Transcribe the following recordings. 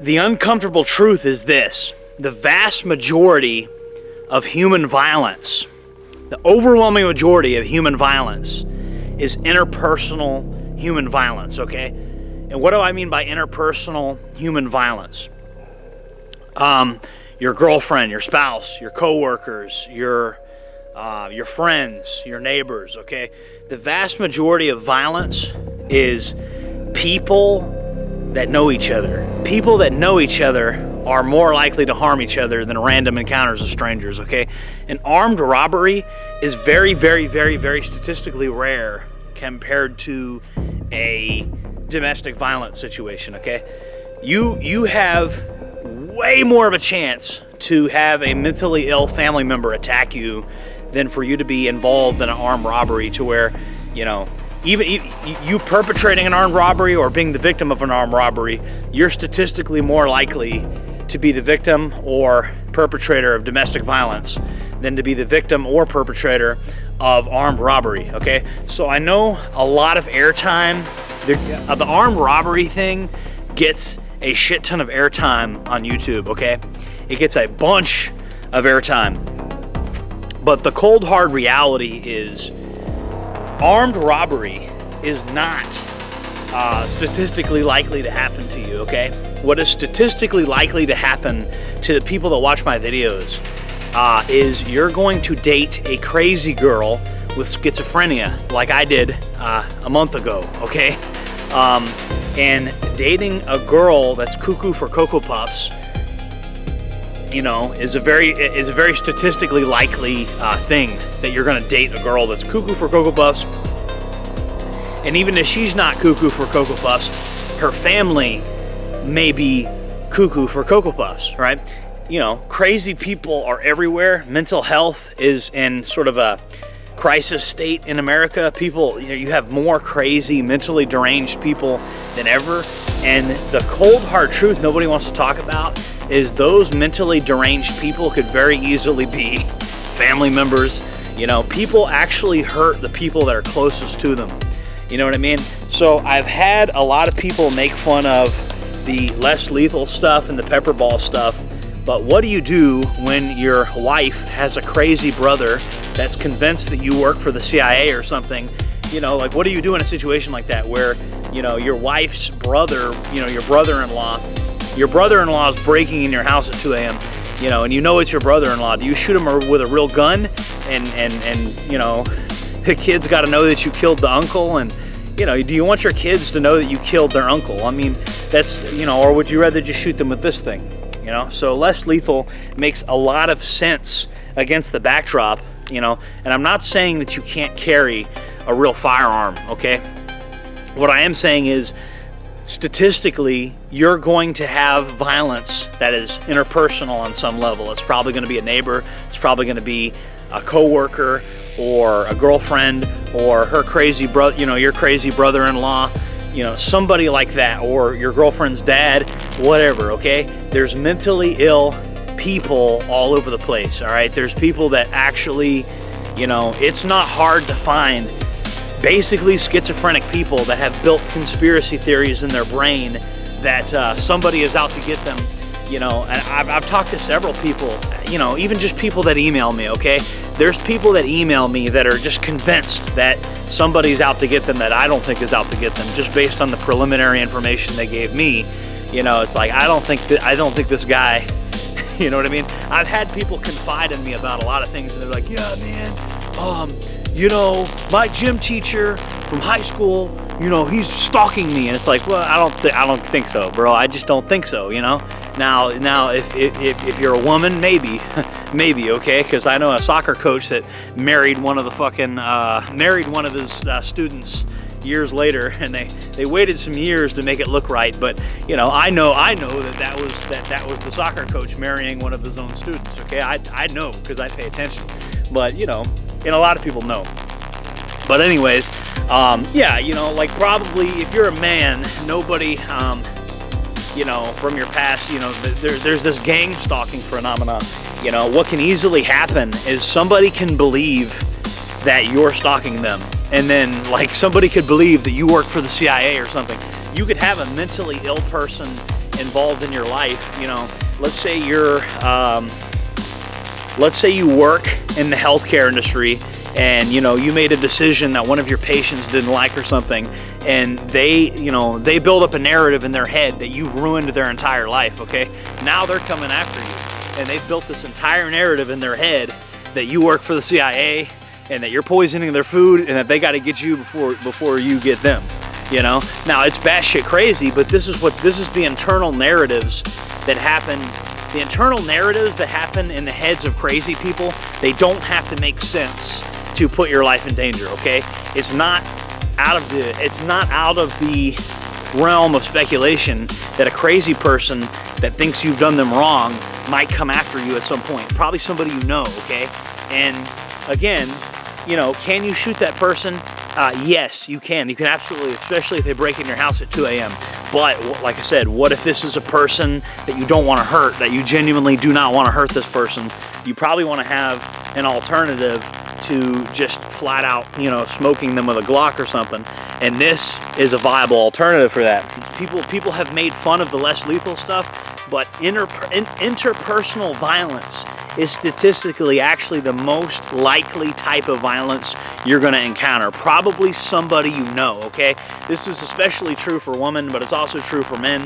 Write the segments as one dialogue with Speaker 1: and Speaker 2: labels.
Speaker 1: The uncomfortable truth is this: the vast majority of human violence, the overwhelming majority of human violence, is interpersonal human violence, okay? And what do I mean by interpersonal human violence? Your girlfriend, your spouse, your coworkers, your friends, your neighbors, okay? The vast majority of violence is people that know each other. People that know each other are more likely to harm each other than random encounters of strangers, okay? An armed robbery is very, very, very, very statistically rare compared to a domestic violence situation, okay? You have way more of a chance to have a mentally ill family member attack you than for you to be involved in an armed robbery, to where, even you perpetrating an armed robbery or being the victim of an armed robbery, you're statistically more likely to be the victim or perpetrator of domestic violence than to be the victim or perpetrator of armed robbery, okay? So I know a lot of airtime. The armed robbery thing gets a shit ton of airtime on YouTube, okay? It gets a bunch of airtime. But the cold hard reality is armed robbery is not statistically likely to happen to you, okay? What is statistically likely to happen to the people that watch my videos is you're going to date a crazy girl with schizophrenia, like I did a month ago, okay? And dating a girl that's cuckoo for Cocoa Puffs, is a very statistically likely thing, that you're going to date a girl that's cuckoo for Cocoa Puffs. And even if she's not cuckoo for Cocoa Puffs, her family may be cuckoo for Cocoa Puffs, right? Crazy people are everywhere. Mental health is in sort of a crisis state in America. People, you have more crazy, mentally deranged people than ever. And the cold hard truth nobody wants to talk about is those mentally deranged people could very easily be family members. People actually hurt the people that are closest to them. You know what I mean? So I've had a lot of people make fun of the less lethal stuff and the pepper ball stuff. But what do you do when your wife has a crazy brother that's convinced that you work for the CIA or something? What do you do in a situation like that where, your wife's brother, your brother-in-law is breaking in your house at 2 a.m., and it's your brother-in-law? Do you shoot him with a real gun and the kids got to know that you killed the uncle? And, do you want your kids to know that you killed their uncle? I mean, that's, or would you rather just shoot them with this thing? So less lethal makes a lot of sense against the backdrop, and I'm not saying that you can't carry a real firearm, okay? What I am saying is, statistically, you're going to have violence that is interpersonal on some level. It's probably going to be a neighbor, it's probably going to be a coworker or a girlfriend or her crazy brother, your crazy brother-in-law, somebody like that, or your girlfriend's dad, whatever, okay? There's mentally ill people all over the place, all right? There's people that actually, it's not hard to find basically schizophrenic people that have built conspiracy theories in their brain that somebody is out to get them, and I've talked to several people, even just people that email me, okay? There's people that email me that are just convinced that somebody's out to get them that I don't think is out to get them, just based on the preliminary information they gave me. It's like, I don't think this guy, you know what I mean? I've had people confide in me about a lot of things, and they're like, yeah, man, my gym teacher from high school, he's stalking me. And it's like, well, I don't think so, bro. I just don't think so, Now, if you're a woman, maybe, okay? Because I know a soccer coach that married one of his students years later, and they waited some years to make it look right. But I know that was the soccer coach marrying one of his own students. Okay, I know because I pay attention. But and a lot of people know. But anyways, probably if you're a man, nobody, from your past, there's this gang stalking phenomenon. What can easily happen is somebody can believe that you're stalking them, and then somebody could believe that you work for the CIA or something. You could have a mentally ill person, involved in your life. Let's say let's say you work in the healthcare industry, and you made a decision that one of your patients didn't like or something, and they build up a narrative in their head that you've ruined their entire life. Okay, now they're coming after you, and they've built this entire narrative in their head that you work for the CIA, and that you're poisoning their food, and that they got to get you before you get them. Now it's batshit crazy, but this is the internal narratives that happen. The internal narratives that happen in the heads of crazy people, they don't have to make sense to put your life in danger, okay? It's not out of the realm of speculation that a crazy person that thinks you've done them wrong might come after you at some point. Probably somebody you know, okay? And again, can you shoot that person? Yes, you can. You can absolutely, especially if they break in your house at 2 a.m. But like I said, what if this is a person that you don't want to hurt, that you genuinely do not want to hurt this person? You probably want to have an alternative to just flat out, smoking them with a Glock or something. And this is a viable alternative for that. People have made fun of the less lethal stuff, but interpersonal violence is statistically actually the most likely type of violence you're going to encounter. Probably somebody you know, okay? This is especially true for women, but it's also true for men.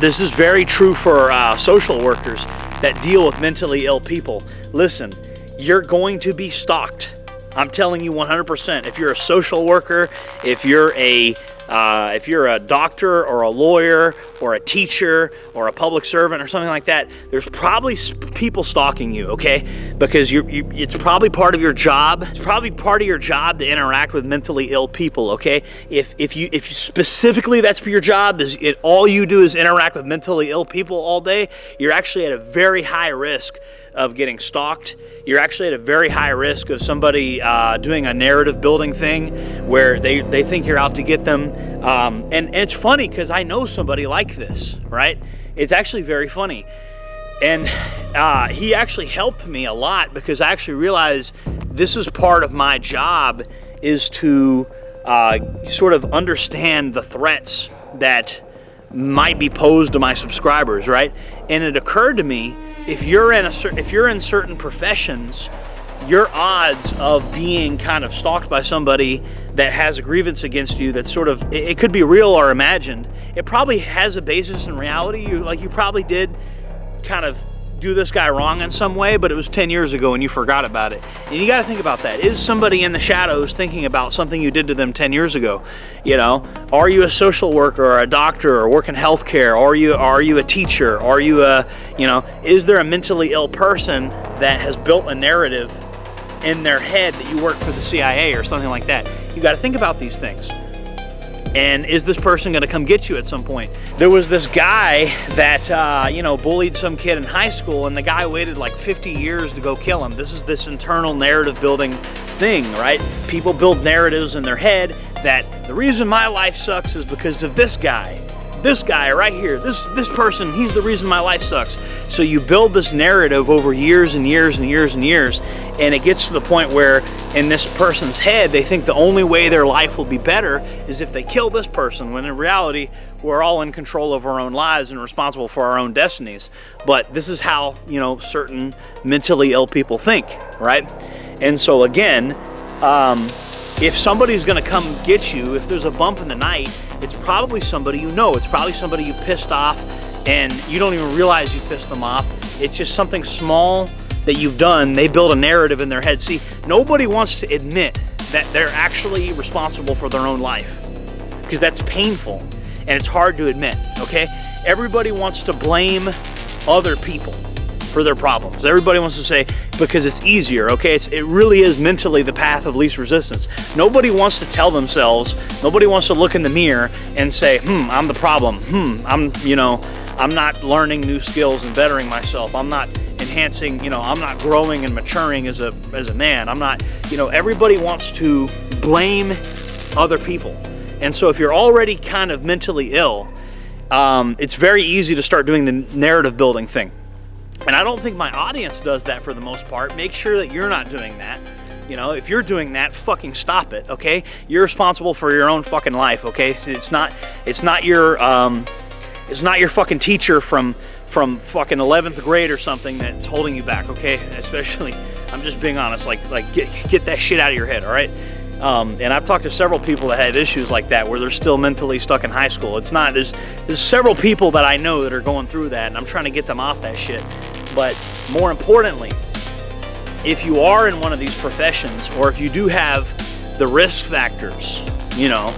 Speaker 1: This is very true for social workers that deal with mentally ill people. Listen, you're going to be stalked. I'm telling you 100%. If you're a social worker, if you're a doctor or a lawyer or a teacher or a public servant or something like that, there's probably people stalking you, okay? Because it's probably part of your job. It's probably part of your job to interact with mentally ill people, okay? If you specifically that's for your job, all you do is interact with mentally ill people all day, you're actually at a very high risk of getting stalked. You're actually at a very high risk of somebody doing a narrative building thing where they think you're out to get them. And it's funny because I know somebody like this, right? It's actually very funny. And he actually helped me a lot because I actually realized this is part of my job, is to sort of understand the threats that might be posed to my subscribers, right? And it occurred to me, if you're in certain professions, your odds of being kind of stalked by somebody that has a grievance against you that's sort of, it could be real or imagined, it probably has a basis in reality. You probably did kind of do this guy wrong in some way, but it was 10 years ago and you forgot about it. And you got to think about that. Is somebody in the shadows thinking about something you did to them 10 years ago? Are you a social worker or a doctor or work in healthcare? Are you a teacher? Are you is there a mentally ill person that has built a narrative in their head that you work for the CIA or something like that? You got to think about these things. And is this person going to come get you at some point? There was this guy that, bullied some kid in high school, and the guy waited like 50 years to go kill him. This is this internal narrative building thing, right? People build narratives in their head that the reason my life sucks is because of this guy. This guy right here, this person, he's the reason my life sucks. So you build this narrative over years and years and years and years, and it gets to the point where in this person's head, they think the only way their life will be better is if they kill this person, when in reality, we're all in control of our own lives and responsible for our own destinies. But this is how, certain mentally ill people think, right? And so again, if somebody's gonna come get you, if there's a bump in the night, it's probably somebody you know. It's probably somebody you pissed off and you don't even realize you pissed them off. It's just something small that you've done. They build a narrative in their head. See, nobody wants to admit that they're actually responsible for their own life because that's painful and it's hard to admit, okay? Everybody wants to blame other people for their problems. Everybody wants to say, because it's easier, okay? It really is mentally the path of least resistance. Nobody wants to tell themselves, nobody wants to look in the mirror and say, I'm the problem. I'm not learning new skills and bettering myself. I'm not enhancing, I'm not growing and maturing as a man. I'm not, everybody wants to blame other people. And so if you're already kind of mentally ill, it's very easy to start doing the narrative building thing. And I don't think my audience does that for the most part. Make sure that you're not doing that. You know, if you're doing that, fucking stop it, okay? You're responsible for your own fucking life, okay? It's not your fucking teacher from fucking 11th grade or something that's holding you back, okay? Especially, I'm just being honest, like get that shit out of your head, all right? And I've talked to several people that have issues like that where they're still mentally stuck in high school. It's not, there's several people that I know that are going through that, and I'm trying to get them off that shit. But more importantly, if you are in one of these professions, or if you do have the risk factors, you know,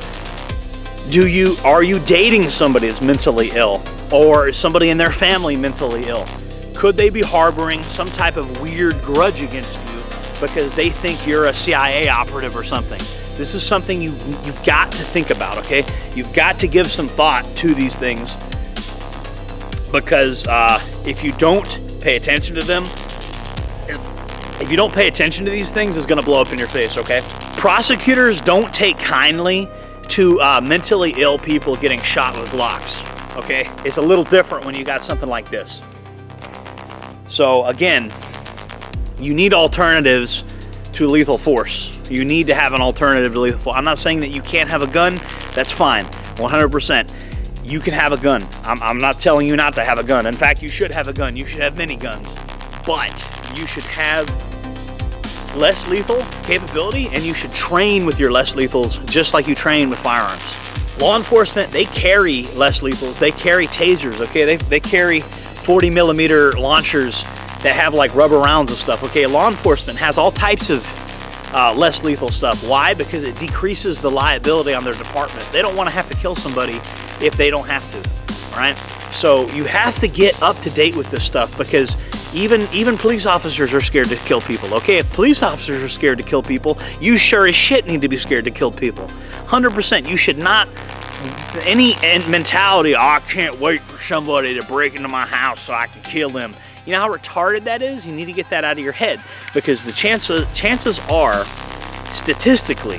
Speaker 1: are you dating somebody that's mentally ill? Or is somebody in their family mentally ill? Could they be harboring some type of weird grudge against you because they think you're a CIA operative or something? This is something you've got to think about, okay? You've got to give some thought to these things, because if you don't pay attention to them, if you don't pay attention to these things, it's gonna blow up in your face, okay? Prosecutors don't take kindly to mentally ill people getting shot with Glocks, okay? It's a little different when you got something like this. So again, you need alternatives to lethal force. You need to have an alternative to lethal force. I'm not saying that you can't have a gun. That's fine, 100%. You can have a gun. I'm not telling you not to have a gun. In fact, you should have a gun. You should have many guns. But you should have less lethal capability, and you should train with your less lethals just like you train with firearms. Law enforcement, they carry less lethals. They carry tasers, okay? They carry 40 millimeter launchers that have like rubber rounds and stuff, okay? Law enforcement has all types of less lethal stuff. Why? Because it decreases the liability on their department. They don't want to have to kill somebody if they don't have to, all right? So you have to get up to date with this stuff, because even police officers are scared to kill people, okay? If police officers are scared to kill people, you sure as shit need to be scared to kill people. 100%. You should not, any mentality, oh, I can't wait for somebody to break into my house so I can kill them. You know how retarded that is? You need to get that out of your head, because the chances are, statistically,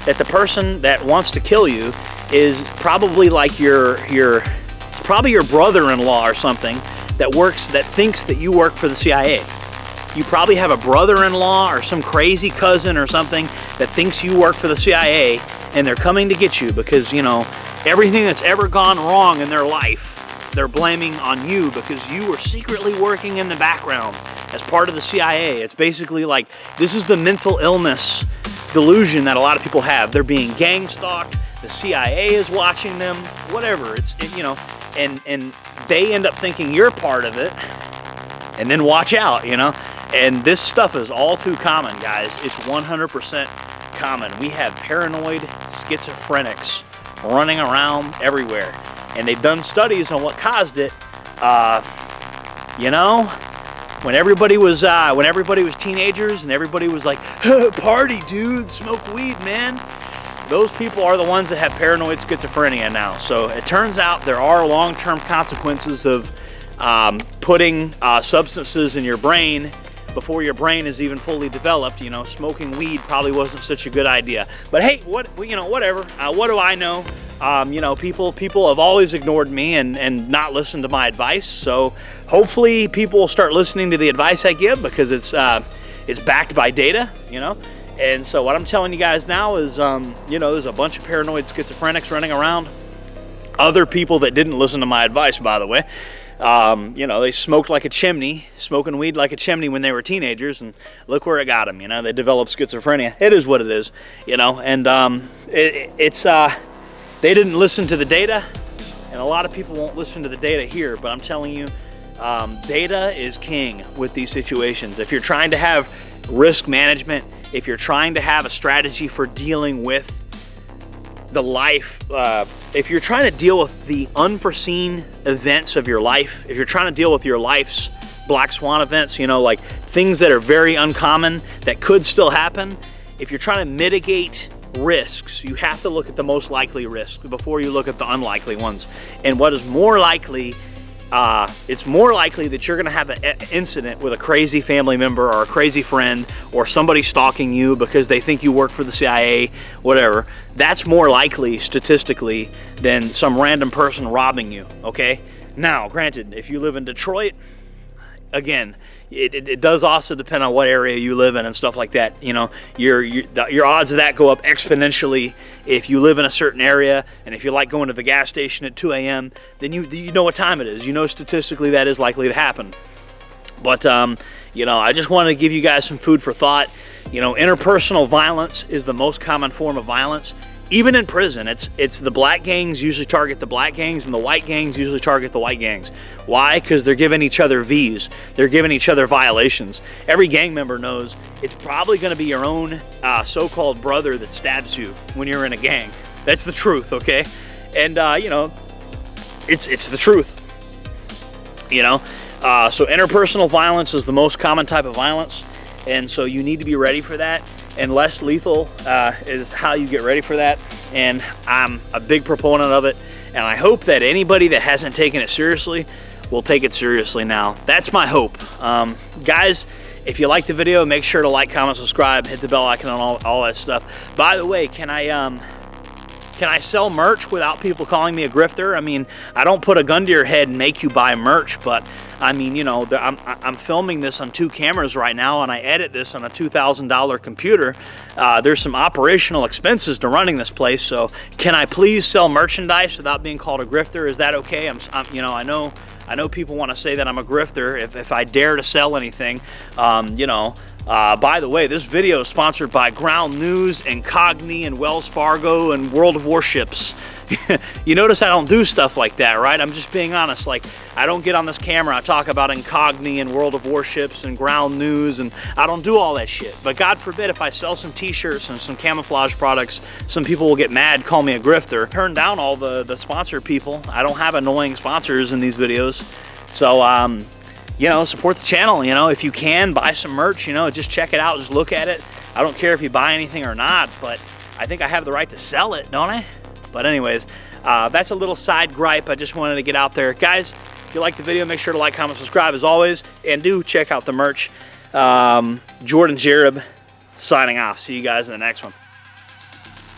Speaker 1: that the person that wants to kill you is probably like it's probably your brother-in-law or something that thinks that you work for the CIA. You probably have a brother-in-law or some crazy cousin or something that thinks you work for the CIA, and they're coming to get you because, you know, everything that's ever gone wrong in their life, they're blaming on you because you were secretly working in the background as part of the CIA. It's basically like, this is the mental illness delusion that a lot of people have. They're being gang stalked, the CIA is watching them, whatever. You know, and they end up thinking you're part of it, and then watch out, you know? And this stuff is all too common, guys. It's 100% common. We have paranoid schizophrenics running around everywhere, and they've done studies on what caused it. You know, when everybody was teenagers and everybody was like, party, dude, smoke weed, man. Those people are the ones that have paranoid schizophrenia now. So it turns out there are long-term consequences of putting substances in your brain before your brain is even fully developed. You know, smoking weed probably wasn't such a good idea. But hey, whatever. What do I know? You know, people have always ignored me and not listened to my advice. So hopefully people will start listening to the advice I give, because it's backed by data, you know. And so what I'm telling you guys now is, you know, there's a bunch of paranoid schizophrenics running around. Other people that didn't listen to my advice, by the way. You know, they smoked like a chimney, smoking weed like a chimney when they were teenagers, and look where it got them, you know. They developed schizophrenia. It is what it is, you know. And they didn't listen to the data, and a lot of people won't listen to the data here, but I'm telling you, data is king with these situations. If you're trying to have risk management, if you're trying to have a strategy for dealing with the life, if you're trying to deal with the unforeseen events of your life, if you're trying to deal with your life's black swan events, you know, like things that are very uncommon that could still happen, if you're trying to mitigate risks, you have to look at the most likely risk before you look at the unlikely ones. And what is more likely, it's more likely that you're going to have an incident with a crazy family member or a crazy friend or somebody stalking you because they think you work for the CIA, whatever. That's more likely statistically than some random person robbing you, okay? Now, granted, if you live in Detroit, again, it does also depend on what area you live in and stuff like that. You know, your odds of that go up exponentially if you live in a certain area, and if you like going to the gas station at 2 a.m., then you know what time it is. You know statistically that is likely to happen. But you know, I just wanted to give you guys some food for thought. You know, interpersonal violence is the most common form of violence. Even in prison, it's the black gangs usually target the black gangs, and the white gangs usually target the white gangs. Why? Because they're giving each other V's. They're giving each other violations. Every gang member knows it's probably going to be your own so-called brother that stabs you when you're in a gang. That's the truth, okay? And you know, it's the truth. You know, so interpersonal violence is the most common type of violence, and so you need to be ready for that. And less lethal is how you get ready for that. And I'm a big proponent of it. And I hope that anybody that hasn't taken it seriously will take it seriously now. That's my hope. Guys, if you like the video, make sure to like, comment, subscribe, hit the bell icon and all that stuff. By the way, can I sell merch without people calling me a grifter? I mean, I don't put a gun to your head and make you buy merch, but I mean, you know, I'm filming this on 2 cameras right now, and I edit this on a $2,000 computer. There's some operational expenses to running this place, so can I please sell merchandise without being called a grifter? Is that okay? You know, I know people want to say that I'm a grifter if I dare to sell anything. You know. By the way, this video is sponsored by Ground News, Incogni, and Wells Fargo, and World of Warships. You notice I don't do stuff like that, right? I'm just being honest. Like, I don't get on this camera, I talk about Incogni and World of Warships and Ground News, and I don't do all that shit. But God forbid if I sell some t-shirts and some camouflage products, some people will get mad, call me a grifter. Turn down all the sponsor people. I don't have annoying sponsors in these videos. So, you know, support the channel. You know, if you can, buy some merch. You know, just check it out, just look at it. I don't care if you buy anything or not, but I think I have the right to sell it, don't I? But anyways, that's a little side gripe I just wanted to get out there. Guys, if you like the video, make sure to like, comment, subscribe as always, and do check out the merch. Jordan Jareb signing off. See you guys in the next one.